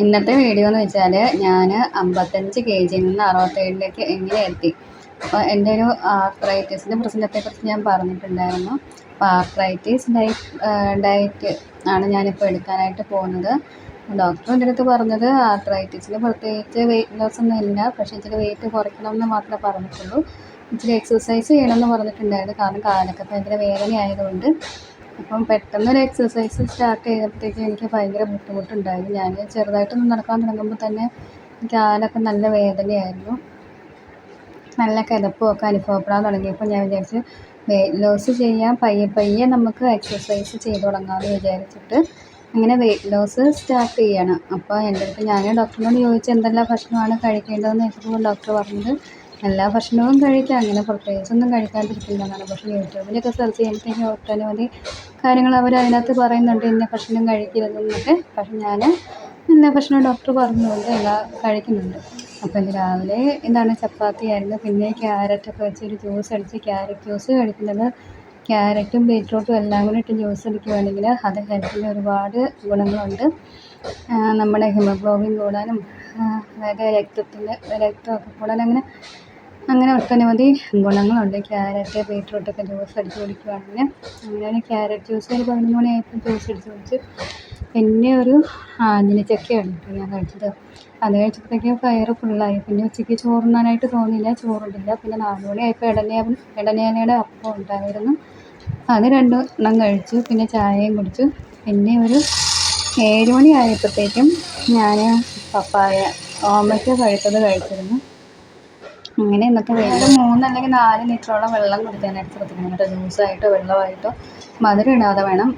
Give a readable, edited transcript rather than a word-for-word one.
ഇന്നത്തെ വീഡിയോ എന്ന് വെച്ചാൽ ഞാൻ 55 kg നിന്ന് 67ലേക്ക് എങ്ങനെ എത്തി. അപ്പോൾ എൻ്റെ ഒരു ആർത്രൈറ്റിസിൻ്റെ പ്രശ്നത്തെക്കുറിച്ച് ഞാൻ പറഞ്ഞിട്ടുണ്ടായിരുന്നു. അപ്പോൾ ആർത്രൈറ്റിസ് ഡയറ്റ് ആണ് ഞാനിപ്പോൾ എടുക്കാനായിട്ട് പോകുന്നത്. ഡോക്ടർ എൻ്റെ അടുത്ത് പറഞ്ഞത് ആർത്രൈറ്റിസിന് പ്രത്യേകിച്ച് വെയിറ്റ് ലോസ് ഒന്നും ഇല്ല, പക്ഷേ ഇച്ചിരി വെയിറ്റ് കുറയ്ക്കണമെന്ന് മാത്രമേ പറഞ്ഞിട്ടുള്ളൂ. ഇച്ചിരി എക്സസൈസ് ചെയ്യണമെന്ന് പറഞ്ഞിട്ടുണ്ടായിരുന്നു, കാരണം കാലൊക്കെ ഭയങ്കര വേദന ആയതുകൊണ്ട്. അപ്പം പെട്ടെന്നൊരു എക്സസൈസ് സ്റ്റാർട്ട് ചെയ്തപ്പോഴത്തേക്കും എനിക്ക് ഭയങ്കര ബുദ്ധിമുട്ടുണ്ടായി. ഞാൻ ചെറുതായിട്ടൊന്ന് നടക്കാൻ തുടങ്ങുമ്പോൾ തന്നെ കാലൊക്കെ നല്ല വേദനയായിരുന്നു, നല്ല കിതപ്പുമൊക്കെ അനുഭവപ്പെടാൻ തുടങ്ങിയപ്പോൾ ഞാൻ വിചാരിച്ചു വെയിറ്റ് ലോസ് ചെയ്യാൻ പയ്യെ പയ്യെ നമുക്ക് എക്സസൈസ് ചെയ്ത് തുടങ്ങാമെന്ന് വിചാരിച്ചിട്ട് അങ്ങനെ വെയിറ്റ് ലോസ് സ്റ്റാർട്ട് ചെയ്യണം. അപ്പോൾ എൻ്റെ അടുത്ത് ഞാൻ ഡോക്ടറിനോട് ചോദിച്ചു എന്തെല്ലാം ഭക്ഷണമാണ് കഴിക്കേണ്ടതെന്ന് ചോദിച്ചപ്പോൾ ഡോക്ടർ പറഞ്ഞത് എല്ലാ ഭക്ഷണവും കഴിക്കാം, അങ്ങനെ പ്രത്യേകിച്ചൊന്നും കഴിക്കാതിരിക്കില്ലെന്നാണ്. പക്ഷേ യൂട്യൂബിലൊക്കെ സെർച്ച് ചെയ്യുമ്പോഴത്തേക്കും ഒട്ടനവധി കാര്യങ്ങൾ അവർ അതിനകത്ത് പറയുന്നുണ്ട്, ഇന്ന ഭക്ഷണം കഴിക്കരുതെന്നൊക്കെ. പക്ഷെ ഞാൻ എല്ലാ ഭക്ഷണവും ഡോക്ടർ പറഞ്ഞുകൊണ്ട് എല്ലാം കഴിക്കുന്നുണ്ട്. അപ്പോൾ ഇന്ന് രാവിലെ എന്താണ് ചപ്പാത്തിയായിരുന്നു, പിന്നെ ക്യാരറ്റൊക്കെ വെച്ചൊരു ജ്യൂസ് അടിച്ച് ക്യാരറ്റ് ജ്യൂസ് കഴിക്കുന്നത്. ക്യാരറ്റും ബീറ്റ്റൂട്ടും എല്ലാം കൂടി ഇട്ട് ജ്യൂസ് അടിക്കുകയാണെങ്കിൽ അത് ഹെൽത്തിന് ഒരുപാട് ഗുണങ്ങളുണ്ട്. നമ്മുടെ ഹിമോഗ്ലോബിൻ കൂടാനും അതായത് രക്തമൊക്കെ കൂടാൻ അങ്ങനെ ഒട്ടനവധി ഗുണങ്ങളുണ്ട് ക്യാരറ്റ് ബീറ്റ്റൂട്ടൊക്കെ ജ്യൂസ് അടിച്ച് കുടിക്കുകയാണെങ്കിൽ. അങ്ങനെയാണ് ക്യാരറ്റ് ജ്യൂസ് ഒരു 11 മണിയായപ്പോൾ ജ്യൂസ് അടിച്ച് കുടിച്ച്. പിന്നെ ഒരു ആഞ്ഞിലിച്ചക്കയാണ് ഞാൻ കഴിച്ചത്. അത് കഴിച്ചപ്പോഴത്തേക്കും വയറ് ഫുള്ളായി. പിന്നെ ഉച്ചയ്ക്ക് ചോറുണ്ണാനായിട്ട് തോന്നിയില്ല, ചോറുണ്ടില്ല. പിന്നെ 4 മണിയായപ്പോൾ ഇടനേലയുടെ അപ്പം ഉണ്ടായിരുന്നു, അത് 2 എണ്ണം കഴിച്ചു. പിന്നെ ചായയും കുടിച്ചു. പിന്നെ ഒരു 7 മണി ആയപ്പോഴത്തേക്കും ഞാൻ പപ്പായ ഓമയ്ക്ക പഴുത്തത് കഴിച്ചിരുന്നു. അങ്ങനെ ഇന്നത്തെ വെയിറ്റ് 3 അല്ലെങ്കിൽ 4 ലിറ്ററോളം വെള്ളം കുടിക്കാനായിട്ട് ശ്രദ്ധിക്കണം കേട്ടോ. ജ്യൂസായിട്ടോ വെള്ളമായിട്ടോ മധുരം ഇടാതെ വേണം